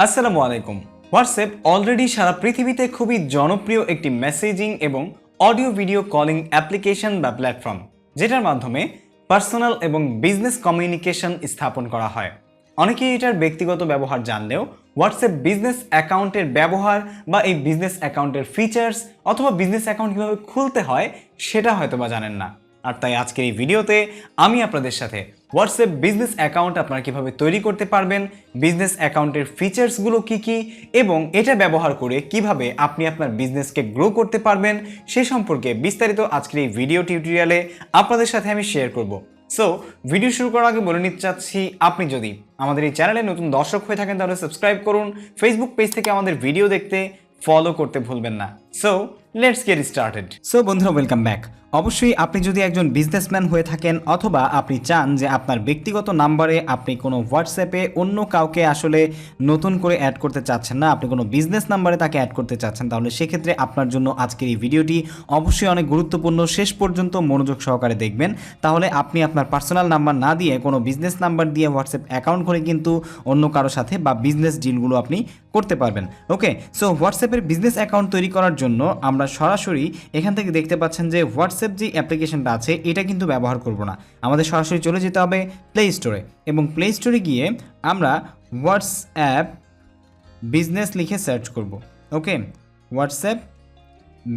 আসসালামু আলাইকুম। WhatsApp already সারা পৃথিবীতে খুবই জনপ্রিয় একটি মেসেজিং এবং অডিও ভিডিও কলিং অ্যাপ্লিকেশন বা প্ল্যাটফর্ম, যেটার মাধ্যমে পার্সোনাল এবং বিজনেস কমিউনিকেশন স্থাপন করা হয়। অনেকেই এটার ব্যক্তিগত ব্যবহার জানলেও হোয়াটসঅ্যাপ বিজনেস অ্যাকাউন্টের ব্যবহার বা এই বিজনেস অ্যাকাউন্টের ফিচার্স অথবা বিজনেস অ্যাকাউন্ট কীভাবে খুলতে হয় সেটা হয়তো বা জানেন না। আর তাই আজকের এই ভিডিওতে আমি আপনাদের সাথে হোয়াটসঅ্যাপ বিজনেস অ্যাকাউন্ট আপনারা কীভাবে তৈরি করতে পারবেন, বিজনেস অ্যাকাউন্টের ফিচার্সগুলো কী কী এবং এটা ব্যবহার করে কিভাবে আপনি আপনার বিজনেসকে গ্রো করতে পারবেন সে সম্পর্কে বিস্তারিত আজকের এই ভিডিও টিউটোরিয়ালে আপনাদের সাথে আমি শেয়ার করব। সো ভিডিও শুরু করার আগে বলে নিতে চাচ্ছি, আপনি যদি আমাদের এই চ্যানেলে নতুন দর্শক হয়ে থাকেন তাহলে সাবস্ক্রাইব করুন, ফেসবুক পেজ থেকে আমাদের ভিডিও দেখতে ফলো করতে ভুলবেন না। So let's get started. So বন্ধুরা, ওয়েলকাম ব্যাক। অবশ্যই আপনি যদি একজন বিজনেসম্যান হয়ে থাকেন অথবা আপনি চান যে আপনার ব্যক্তিগত নাম্বারে আপনি কোনো হোয়াটসঅ্যাপে অন্য কাউকে আসলে নতুন করে অ্যাড করতে চাচ্ছেন না, আপনি কোনো বিজনেস নাম্বারে তাকে অ্যাড করতে চাচ্ছেন, তাহলে সেক্ষেত্রে আপনার জন্য আজকের এই ভিডিওটি অবশ্যই অনেক গুরুত্বপূর্ণ। শেষ পর্যন্ত মনোযোগ সহকারে দেখবেন, তাহলে আপনি আপনার পার্সোনাল নাম্বার না দিয়ে কোনো বিজনেস নাম্বার দিয়ে হোয়াটসঅ্যাপ অ্যাকাউন্ট করে কিন্তু অন্য কারোর সাথে বা বিজনেস ডিলগুলো আপনি করতে পারবেন। ওকে, সো হোয়াটসঅ্যাপের বিজনেস অ্যাকাউন্ট তৈরি করার জন্য আমরা সরাসরি এখান থেকে দেখতে পাচ্ছেন যে হোয়াটসঅ্যাপ যে অ্যাপ্লিকেশনটা আছে এটা কিন্তু ব্যবহার করব না, আমাদের সরাসরি চলে যেতে হবে প্লে স্টোরে এবং প্লে স্টোরে গিয়ে আমরা হোয়াটসঅ্যাপ বিজনেস লিখে সার্চ করব। ওকে, হোয়াটসঅ্যাপ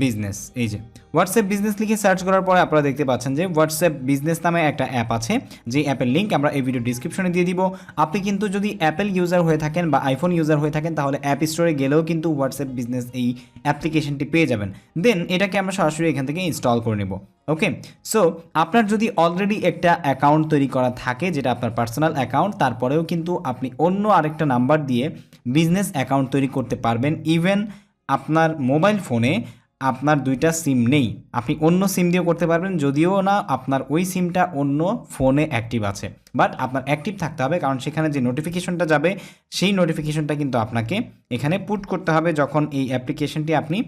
বিজনেস, এই যে হোয়াটসঅ্যাপ বিজনেস লিখে সার্চ করার পরে আপনারা দেখতে পাচ্ছেন যে হোয়াটসঅ্যাপ বিজনেস নামে একটা অ্যাপ আছে, যে অ্যাপের লিঙ্ক আমরা এই ভিডিও ডিসক্রিপশনে দিয়ে দিব। আপনি কিন্তু যদি অ্যাপেল ইউজার হয়ে থাকেন বা আইফোন ইউজার হয়ে থাকেন তাহলে অ্যাপ স্টোরে গেলেও কিন্তু হোয়াটসঅ্যাপ বিজনেস এই অ্যাপ্লিকেশনটি পেয়ে যাবেন। দেন এটাকে আমরা সরাসরি এখান থেকে ইনস্টল করে নেব। ওকে, সো আপনার যদি অলরেডি একটা অ্যাকাউন্ট তৈরি করা থাকে যেটা আপনার পার্সোনাল অ্যাকাউন্ট, তারপরেও কিন্তু আপনি অন্য আরেকটা নাম্বার দিয়ে বিজনেস অ্যাকাউন্ট তৈরি করতে পারবেন। ইভেন আপনার মোবাইল ফোনে আপনার দুইটা সিম নেই, আপনি অন্য সিম দিয়েও করতে পারবেন, যদিও না আপনার ওই সিমটা অন্য ফোনে অ্যাক্টিভ আছে, বাট আপনার অ্যাক্টিভ থাকতে হবে, কারণ সেখানে যে নোটিফিকেশনটা যাবে সেই নোটিফিকেশনটা কিন্তু আপনাকে এখানে পুট করতে হবে যখন এই অ্যাপ্লিকেশনটি আপনি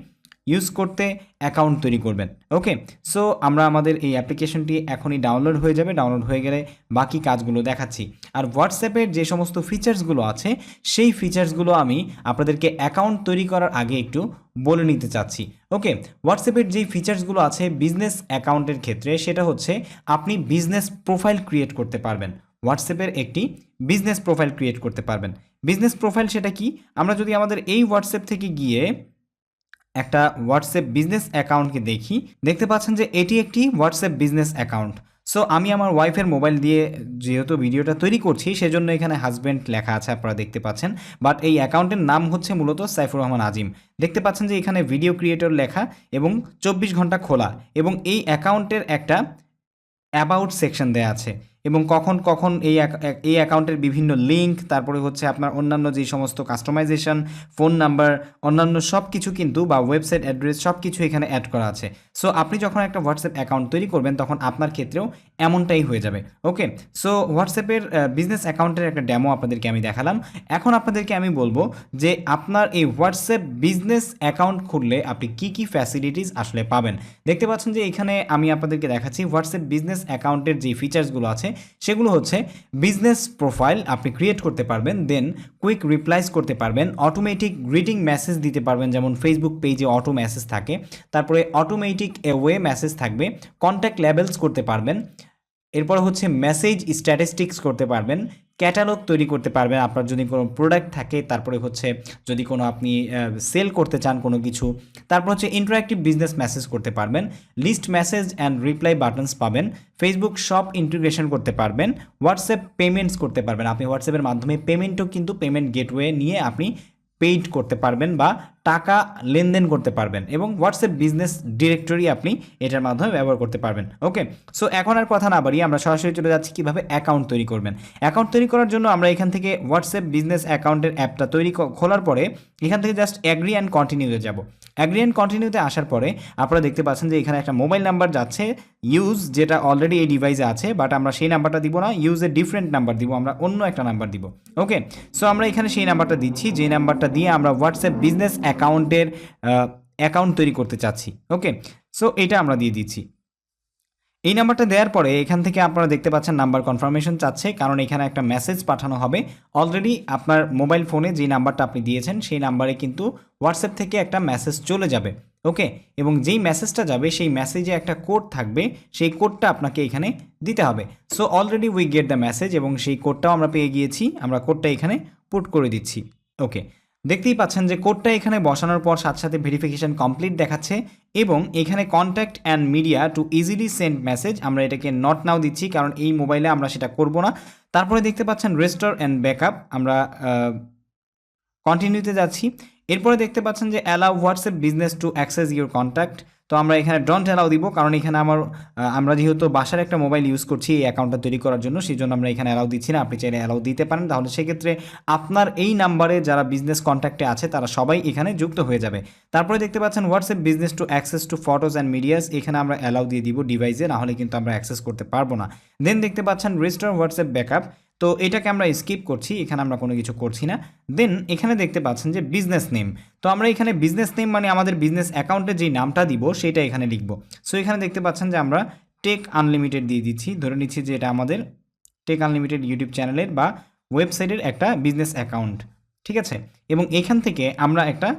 ইউজ করতে অ্যাকাউন্ট তৈরি করবেন। ওকে, সো আমরা আমাদের এই অ্যাপ্লিকেশনটি এখনই ডাউনলোড হয়ে যাবে, ডাউনলোড হয়ে গেলে বাকি কাজগুলো দেখাচ্ছি। আর হোয়াটসঅ্যাপের যে সমস্ত ফিচার্সগুলো আছে সেই ফিচার্সগুলো আমি আপনাদেরকে অ্যাকাউন্ট তৈরি করার আগে একটু বলে নিতে চাচ্ছি। ওকে, হোয়াটসঅ্যাপের যেই ফিচার্সগুলো আছে বিজনেস অ্যাকাউন্টের ক্ষেত্রে, সেটা হচ্ছে আপনি বিজনেস প্রোফাইল ক্রিয়েট করতে পারবেন। হোয়াটসঅ্যাপের একটি বিজনেস প্রোফাইল ক্রিয়েট করতে পারবেন। বিজনেস প্রোফাইল সেটা কি? আমরা যদি আমাদের এই হোয়াটসঅ্যাপ থেকে গিয়ে একটা হোয়াটসঅ্যাপ বিজনেস অ্যাকাউন্টকে দেখি, দেখতে পাচ্ছেন যে এটি একটি হোয়াটসঅ্যাপ বিজনেস অ্যাকাউন্ট। সো আমি আমার ওয়াইফের মোবাইল দিয়ে যেহেতু ভিডিওটা তৈরি করছি সেজন্য এখানে হাজব্যান্ড লেখা আছে, আপনারা দেখতে পাচ্ছেন, বাট এই অ্যাকাউন্টের নাম হচ্ছে মূলত সাইফুর রহমান আজিম। দেখতে পাচ্ছেন যে এখানে ভিডিও ক্রিয়েটর লেখা এবং 24 ঘন্টা খোলা, এবং এই অ্যাকাউন্টের একটা অ্যাবাউট সেকশন দেওয়া আছে এবং কখন কখন এই অ্যাকাউন্টের বিভিন্ন লিঙ্ক, তারপরে হচ্ছে আপনার অন্যান্য যে সমস্ত কাস্টমাইজেশন, ফোন নাম্বার, অন্যান্য সব কিছু কিন্তু বা ওয়েবসাইট অ্যাড্রেস সব কিছু এখানে অ্যাড করা আছে। সো আপনি যখন একটা হোয়াটসঅ্যাপ অ্যাকাউন্ট তৈরি করবেন তখন আপনার ক্ষেত্রেও এমনটাই হয়ে যাবে। ওকে, সো হোয়াটসঅ্যাপের বিজনেস অ্যাকাউন্টের একটা ডেমো আপনাদেরকে আমি দেখালাম। এখন আপনাদেরকে আমি বলবো যে আপনার এই হোয়াটসঅ্যাপ বিজনেস অ্যাকাউন্ট খুললে আপনি কি কি ফ্যাসিলিটিস আসলে পাবেন। দেখতে পাচ্ছেন যে এখানে আমি আপনাদেরকে দেখাচ্ছি হোয়াটসঅ্যাপ বিজনেস অ্যাকাউন্টের যে ফিচার্সগুলো আছে সেগুলো হচ্ছে বিজনেস প্রোফাইল আপনি ক্রিয়েট করতে পারবেন, দেন কুইক রিপ্লাইজ করতে পারবেন, অটোমেটিক গ্রিটিং মেসেজ দিতে পারবেন, যেমন ফেসবুক পেজে অটো মেসেজ থাকে, তারপরে অটোমেটিক ওয়ে মেসেজ থাকবে, কন্ট্যাক্ট লেবেলস করতে পারবেন, এরপর হচ্ছে মেসেজ স্ট্যাটিস্টিক্স করতে পারবেন, ক্যাটালগ তৈরি করতে পারবেন আপনার যদি কোনো প্রোডাক্ট থাকে, তারপরে হচ্ছে যদি কোনো আপনি সেল করতে চান কোনো কিছু, তারপর হচ্ছে ইন্টারঅ্যাক্টিভ বিজনেস মেসেজ করতে পারবেন, list message and reply buttons পাবেন, ফেসবুক শপ ইন্টিগ্রেশন করতে পারবেন, হোয়াটসঅ্যাপ পেমেন্টস করতে পারবেন। আপনি হোয়াটসঅ্যাপের মাধ্যমে পেমেন্টও কিন্তু পেমেন্ট গেটওয়ে নিয়ে আপনি পেইড করতে পারবেন বা টাকা লেনদেন করতে পারবেন, এবং হোয়াটসঅ্যাপ বিজনেস ডিরেক্টরি আপনি এটার মাধ্যমে ব্যবহার করতে পারবেন। ওকে, সো এখন আর কথা না বাড়িয়ে আমরা সরাসরি চলে যাচ্ছি কীভাবে অ্যাকাউন্ট তৈরি করবেন। অ্যাকাউন্ট তৈরি করার জন্য আমরা এখান থেকে হোয়াটসঅ্যাপ বিজনেস অ্যাকাউন্টের অ্যাপটা খোলার পরে এখান থেকে জাস্ট অ্যাগ্রি অ্যান্ড কন্টিনিউতে যাব। অ্যাগ্রি অ্যান্ড কন্টিনিউতে আসার পরে আপনারা দেখতে পাচ্ছেন যে এখানে একটা মোবাইল নাম্বার যাচ্ছে ইউজ, যেটা অলরেডি এই ডিভাইসে আছে, বাট আমরা সেই নাম্বারটা দিব না, ইউজের ডিফারেন্ট নাম্বার দিব, আমরা অন্য একটা নাম্বার দিব। ওকে, সো আমরা এখানে সেই নাম্বারটা দিচ্ছি, যে নাম্বারটা দিয়ে আমরা হোয়াটসঅ্যাপ বিজনেস অ্যাকাউন্টের অ্যাকাউন্ট তৈরি করতে চাচ্ছি। ওকে, সো এটা আমরা দিয়ে দিচ্ছি। এই নাম্বারটা দেওয়ার পরে এখান থেকে আপনারা দেখতে পাচ্ছেন নাম্বার কনফার্মেশন চাচ্ছে, কারণ এখানে একটা মেসেজ পাঠানো হবে। অলরেডি আপনার মোবাইল ফোনে যে নাম্বারটা আপনি দিয়েছেন সেই নাম্বারে কিন্তু হোয়াটসঅ্যাপ থেকে একটা মেসেজ চলে যাবে। ওকে, এবং যেই মেসেজটা যাবে সেই মেসেজে একটা কোড থাকবে, সেই কোডটা আপনাকে এখানে দিতে হবে। So already we get the message এবং সেই কোডটাও আমরা পেয়ে গিয়েছি, আমরা কোডটা এখানে পুট করে দিচ্ছি। ওকে, দেখতেই পাচ্ছেন যে কোডটা এখানে বসানোর পর সাথে সাথে ভেরিফিকেশন কমপ্লিট দেখাচ্ছে এবং এখানে contact and media to easily send message, আমরা এটাকে নট নাও দিচ্ছি কারণ এই মোবাইলে আমরা সেটা করব না। তারপরে দেখতে পাচ্ছেন রেস্টোর অ্যান্ড ব্যাকআপ, আমরা কন্টিনিউতে যাচ্ছি। এরপরে দেখতে পাচ্ছেন যে allow WhatsApp business to access your contact, তো আমরা এখানে ডোন্ট অ্যালাউ দিব কারণ এখানে আমরা যেহেতু বাসার একটা মোবাইল ইউজ করছি এই অ্যাকাউন্টটা তৈরি করার জন্য, সেই জন্য আমরা এখানে অ্যালাউ দিচ্ছি না। আপনি চাইলে অ্যালাউ দিতে পারেন, তাহলে সেক্ষেত্রে আপনার এই নাম্বারে যারা বিজনেস কন্ট্যাক্টে আছে তারা সবাই এখানে যুক্ত হয়ে যাবে। তারপরে দেখতে পাচ্ছেন WhatsApp business to access to photos and medias, এখানে আমরা অ্যালাউ দিয়ে দিব ডিভাইসে, নাহলে কিন্তু আমরা অ্যাক্সেস করতে পারবো না। দেন দেখতে পাচ্ছেন রেস্টোর হোয়াটসঅ্যাপ ব্যাকআপ, তো এটাকে আমরা স্কিপ করছি, এখানে আমরা কোনো কিছু করছি না। দেন এখানে দেখতে পাচ্ছেন যে বিজনেস নেম, তো আমরা এখানে বিজনেস নেম মানে আমাদের বিজনেস অ্যাকাউন্টে যেই নামটা দিব সেটা এখানে লিখব। সো এখানে দেখতে পাচ্ছেন যে আমরা টেক আনলিমিটেড দিয়ে দিচ্ছি, ধরে নিচ্ছি যে এটা আমাদের টেক আনলিমিটেড ইউটিউব চ্যানেলের বা ওয়েবসাইটের একটা বিজনেস অ্যাকাউন্ট, ঠিক আছে। এবং এখান থেকে আমরা একটা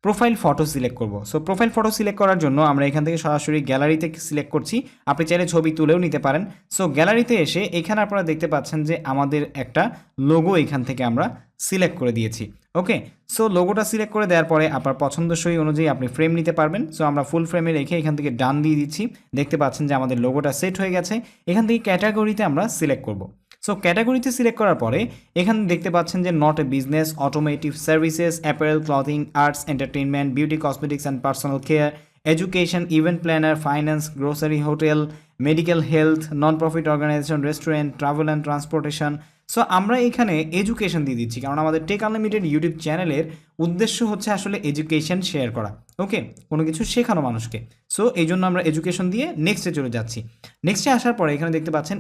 প্রোফাইল ফটো সিলেক্ট করব। সো প্রোফাইল ফটো সিলেক্ট করার জন্য আমরা এখান থেকে সরাসরি গ্যালারিতে সিলেক্ট করছি, আপনি চাইলে ছবি তুলেও নিতে পারেন। সো গ্যালারিতে এসে এখানে আপনারা দেখতে পাচ্ছেন যে আমাদের একটা লোগো এখান থেকে আমরা সিলেক্ট করে দিয়েছি। ওকে, সো লোগোটা সিলেক্ট করে দেওয়ার পরে আপনার পছন্দসই অনুযায়ী আপনি ফ্রেম নিতে পারবেন। সো আমরা ফুল ফ্রেমে রেখে এখান থেকে ডান দিয়ে দিচ্ছি, দেখতে পাচ্ছেন যে আমাদের লোগোটা সেট হয়ে গেছে। এখান থেকে ক্যাটাগরিতে আমরা সিলেক্ট করব। সো ক্যাটাগরিতে সিলেক্ট করার পরে এখানে দেখতে পাচ্ছেন যে not a business, automotive services, apparel, clothing, arts, entertainment, beauty, cosmetics and personal care, education, event planner, finance, grocery, hotel, medical, health, non profit organization, restaurant, travel and transportation. So আমরা এখানে education দিয়ে দিচ্ছি কারণ আমাদের take unlimited YouTube চ্যানেলের উদ্দেশ্য হচ্ছে আসলে এডুকেশন শেয়ার করা, ওকে, কোনো কিছু শেখানো মানুষকে। সো এই জন্য আমরা এডুকেশন দিয়ে নেক্সটে চলে যাচ্ছি। নেক্সটে আসার পরে এখানে দেখতে পাচ্ছেন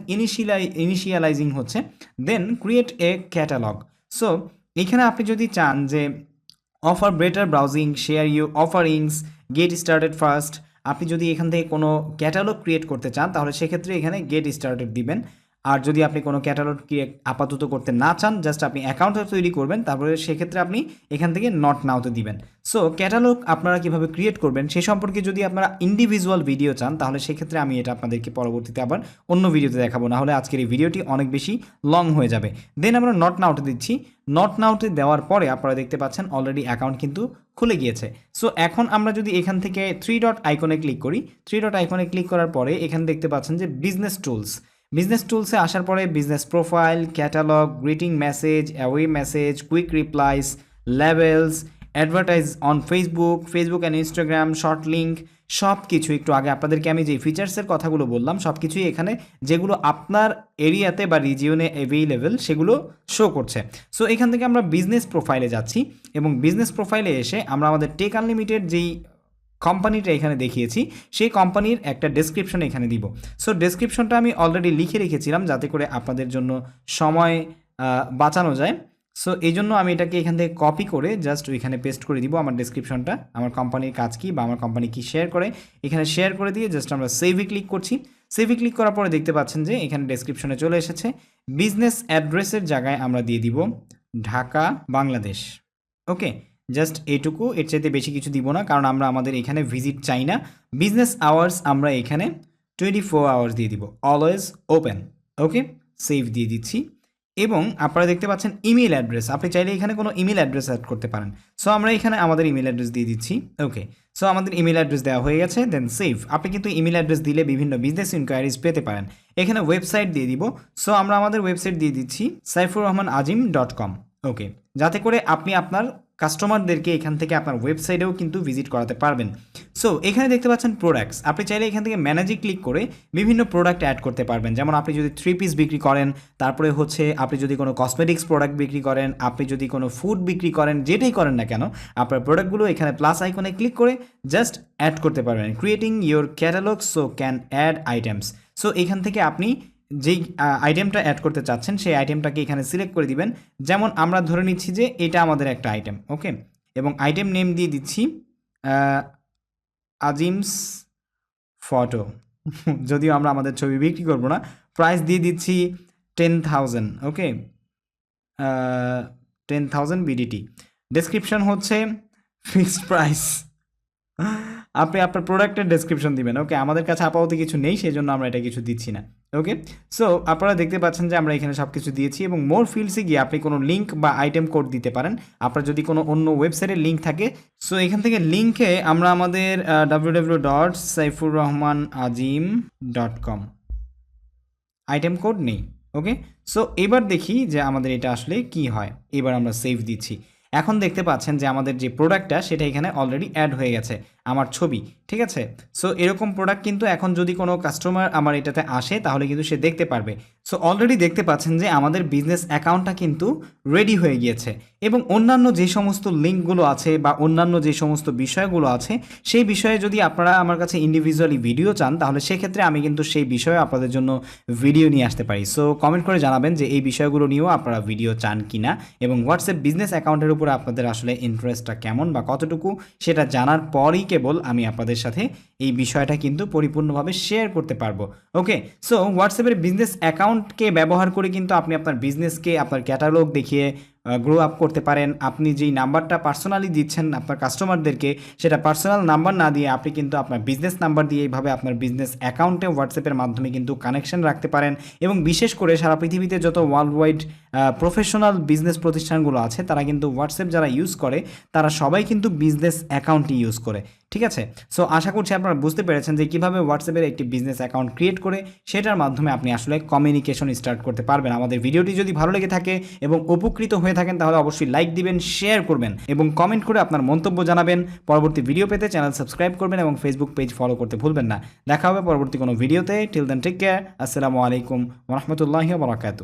ইনিশিয়ালাইজিং হচ্ছে, then create a catalog. So এখানে আপনি যদি চান যে offer better browsing, share you offerings, get started first, আপনি যদি এখান থেকে কোনো ক্যাটালগ ক্রিয়েট করতে চান তাহলে সেক্ষেত্রে এখানে গেট স্টার্টেড দিবেন। আর যদি আপনি কোনো ক্যাটালগ ক্রিয়েট আপাতত করতে না চান, জাস্ট আপনি অ্যাকাউন্টটা তৈরি করবেন, তারপরে সেক্ষেত্রে আপনি এখান থেকে নট নাওতে দিবেন। সো ক্যাটালগ আপনারা কীভাবে ক্রিয়েট করবেন সে সম্পর্কে যদি আপনারা ইন্ডিভিজুয়াল ভিডিও চান তাহলে সেক্ষেত্রে আমি এটা আপনাদেরকে পরবর্তীতে আবার অন্য ভিডিওতে দেখাবো, না হলে আজকের এই ভিডিওটি অনেক বেশি লং হয়ে যাবে। দেন আমরা নট নাওতে দিচ্ছি। নট নাওতে দেওয়ার পরে আপনারা দেখতে পাচ্ছেন অলরেডি অ্যাকাউন্ট কিন্তু খুলে গিয়েছে। সো এখন আমরা যদি এখান থেকে থ্রি ডট আইকনে ক্লিক করি, থ্রি ডট আইকনে ক্লিক করার পরে এখানে দেখতে পাচ্ছেন যে বিজনেস টুলস, বিজনেস টুলসে আসার পরে business profile, catalogue, greeting message, away message, quick replies, levels, advertise on Facebook and Instagram, short link, সব কিছু একটু আগে আপনাদেরকে আমি যে ফিচার্সের কথাগুলো বললাম সব কিছুই এখানে যেগুলো আপনার এরিয়াতে বা রিজিয়নে অ্যাভেইলেবল সেগুলো শো করছে। সো এখান থেকে আমরা বিজনেস প্রোফাইলে যাচ্ছি এবং বিজনেস প্রোফাইলে এসে আমরা আমাদের টেক আনলিমিটেড যেই কোম্পানিটা এখানে দেখিয়েছি সেই কোম্পানির একটা ডেসক্রিপশন এখানে দিব। সো ডেসক্রিপশনটা আমি অলরেডি লিখে রেখেছিলাম যাতে করে আপনাদের জন্য সময় বাঁচানো যায়। সো এই জন্য আমি এটাকে এখান থেকে কপি করে জাস্ট ওইখানে পেস্ট করে দিব আমার ডেসক্রিপশনটা, আমার কোম্পানির কাজ কী বা আমার কোম্পানি কী শেয়ার করে এখানে শেয়ার করে দিয়ে জাস্ট আমরা সেভে ক্লিক করছি। সেভে ক্লিক করার পরে দেখতে পাচ্ছেন যে এখানে ডেসক্রিপশনে চলে এসেছে। বিজনেস অ্যাড্রেসের জায়গায় আমরা দিয়ে দিব ঢাকা, বাংলাদেশ। ওকে, জাস্ট এইটুকু, এর চাইতে বেশি কিছু দিব না কারণ আমরা আমাদের এখানে ভিজিট চাই না। বিজনেস আওয়ার্স আমরা এখানে 24 আওয়ার্স দিয়ে দিব, অলওয়েজ ওপেন। ওকে, সেভ দিয়ে দিচ্ছি। এবং আপনারা দেখতে পাচ্ছেন ইমেল অ্যাড্রেস, আপনি চাইলে এখানে কোনো ইমেল অ্যাড্রেস অ্যাড করতে পারেন। সো আমরা এখানে আমাদের ইমেল অ্যাড্রেস দিয়ে দিচ্ছি। ওকে, সো আমাদের ইমেল অ্যাড্রেস দেওয়া হয়ে গেছে, দেন সেভ। আপনি কিন্তু ইমেল অ্যাড্রেস দিলে বিভিন্ন বিজনেস ইনকোয়ারিজ পেতে পারেন। এখানে ওয়েবসাইট দিয়ে দিব। সো আমরা আমাদের ওয়েবসাইট দিয়ে দিচ্ছি saifurrahmanazim.com। ওকে, যাতে করে আপনি আপনার কাস্টমারদেরকে এখান থেকে আপনার ওয়েবসাইটেও কিন্তু ভিজিট করাতে পারবেন। সো এখানে দেখতে পাচ্ছেন প্রোডাক্টস, আপনি চাইলে এখান থেকে ম্যানেজে ক্লিক করে বিভিন্ন প্রোডাক্ট অ্যাড করতে পারবেন। যেমন আপনি যদি 3 পিস বিক্রি করেন, তারপরে হচ্ছে আপনি যদি কোনো কসমেটিক্স প্রোডাক্ট বিক্রি করেন, আপনি যদি কোনো ফুড বিক্রি করেন, যেটাই করেন না কেন আপনার প্রোডাক্টগুলো এখানে প্লাস আইকনে ক্লিক করে জাস্ট অ্যাড করতে পারবেন। Creating your catalog so can add items. So এখান থেকে আপনি যেই আইটেমটা অ্যাড করতে চাচ্ছেন সেই আইটেমটাকে এখানে সিলেক্ট করে দিবেন। যেমন আমরা ধরে নিচ্ছি যে এটা আমাদের একটা আইটেম, ওকে, এবং আইটেম নেম দিয়ে দিচ্ছি আজিমস ফটো। যদিও আমরা আমাদের ছবি বিক্রি করব না, প্রাইস দিয়ে দিচ্ছি 10,000। ওকে, 10,000 বিডিটি। ডেসক্রিপশন হচ্ছে ফিক্সড প্রাইস, আপনি আপনার প্রোডাক্টের ডেসক্রিপশন দিবেন। ওকে, আমাদের কাছে আপাতত কিছু নেই, সেই জন্য আমরা এটা কিছু দিচ্ছি না। ওকে, সো আপনারা দেখতে পাচ্ছেন যে আমরা এখানে সব কিছু দিয়েছি, এবং মোর ফিল্ডসে গিয়ে আপনি কোনো লিঙ্ক বা আইটেম কোড দিতে পারেন, আপনার যদি কোনো অন্য ওয়েবসাইটের লিঙ্ক থাকে। সো এখান থেকে লিঙ্কে আমরা আমাদের www.saifurrahmanazim.com আইটেম কোড নেই। ওকে, সো এবার দেখি যে আমাদের এটা আসলে কি হয়। এবার আমরা সেভ দিচ্ছি। এখন দেখতে পাচ্ছেন যে আমাদের যে প্রোডাক্টটা সেটা এখানে অলরেডি অ্যাড হয়ে গেছে, আমার ছবি। ঠিক আছে, সো এরকম প্রোডাক্ট কিন্তু এখন যদি কোনো কাস্টমার আমার এটাতে আসে তাহলে কিন্তু সে দেখতে পারবে। সো অলরেডি দেখতে পাচ্ছেন যে আমাদের বিজনেস অ্যাকাউন্টটা কিন্তু রেডি হয়ে গিয়েছে, এবং অন্যান্য যে সমস্ত লিঙ্কগুলো আছে বা অন্যান্য যে সমস্ত বিষয়গুলো আছে সেই বিষয়ে যদি আপনারা আমার কাছে ইন্ডিভিজুয়ালি ভিডিও চান তাহলে সেক্ষেত্রে আমি কিন্তু সেই বিষয়ে আপনাদের জন্য ভিডিও নিয়ে আসতে পারি। সো কমেন্ট করে জানাবেন যে এই বিষয়গুলো নিয়েও আপনারা ভিডিও চান কিনা, এবং হোয়াটসঅ্যাপ বিজনেস অ্যাকাউন্টের উপরে আপনাদের আসলে ইন্টারেস্টটা কেমন বা কতটুকু সেটা জানার পরই কেবল আমি আপনাদের সাথে এই বিষয়টা কিন্তু পরিপূর্ণভাবে শেয়ার করতে পারবো। ওকে, সো হোয়াটসঅ্যাপের বিজনেস অ্যাকাউন্টকে ব্যবহার করে কিন্তু আপনি আপনার বিজনেসকে আপনার ক্যাটালগ দেখিয়ে গ্রো আপ করতে পারেন। আপনি যেই নাম্বারটা পার্সোনালি দিচ্ছেন আপনার কাস্টমারদেরকে, সেটা পার্সোনাল নাম্বার না দিয়ে আপনি কিন্তু আপনার বিজনেস নাম্বার দিয়ে এইভাবে আপনার বিজনেস অ্যাকাউন্টে হোয়াটসঅ্যাপের মাধ্যমে কিন্তু কানেকশন রাখতে পারেন। এবং বিশেষ করে সারা পৃথিবীতে যত ওয়ার্ল্ড ওয়াইড প্রফেশনাল বিজনেস প্রতিষ্ঠানগুলো আছে তারা কিন্তু হোয়াটসঅ্যাপ যারা ইউজ করে তারা সবাই কিন্তু বিজনেস অ্যাকাউন্টই ইউজ করে। ঠিক আছে, সো আশা করছি আপনারা বুঝতে পেরেছেন যে কীভাবে হোয়াটসঅ্যাপের একটি বিজনেস অ্যাকাউন্ট ক্রিয়েট করে সেটার মাধ্যমে আপনি আসলে কমিউনিকেশন স্টার্ট করতে পারবেন। আমাদের ভিডিওটি যদি ভালো লেগে থাকে এবং উপকৃত হয়ে থাকেন তাহলে অবশ্যই লাইক দিবেন, শেয়ার করবেন এবং কমেন্ট করে আপনার মন্তব্য জানাবেন। পরবর্তী ভিডিও পেতে চ্যানেল সাবস্ক্রাইব করবেন এবং ফেসবুক পেজ ফলো করতে ভুলবেন না। দেখা হবে পরবর্তী কোনো ভিডিওতে। Till then take care. আসসালামু আলাইকুম ওয়া রাহমাতুল্লাহি ওয়া বারাকাতুহু।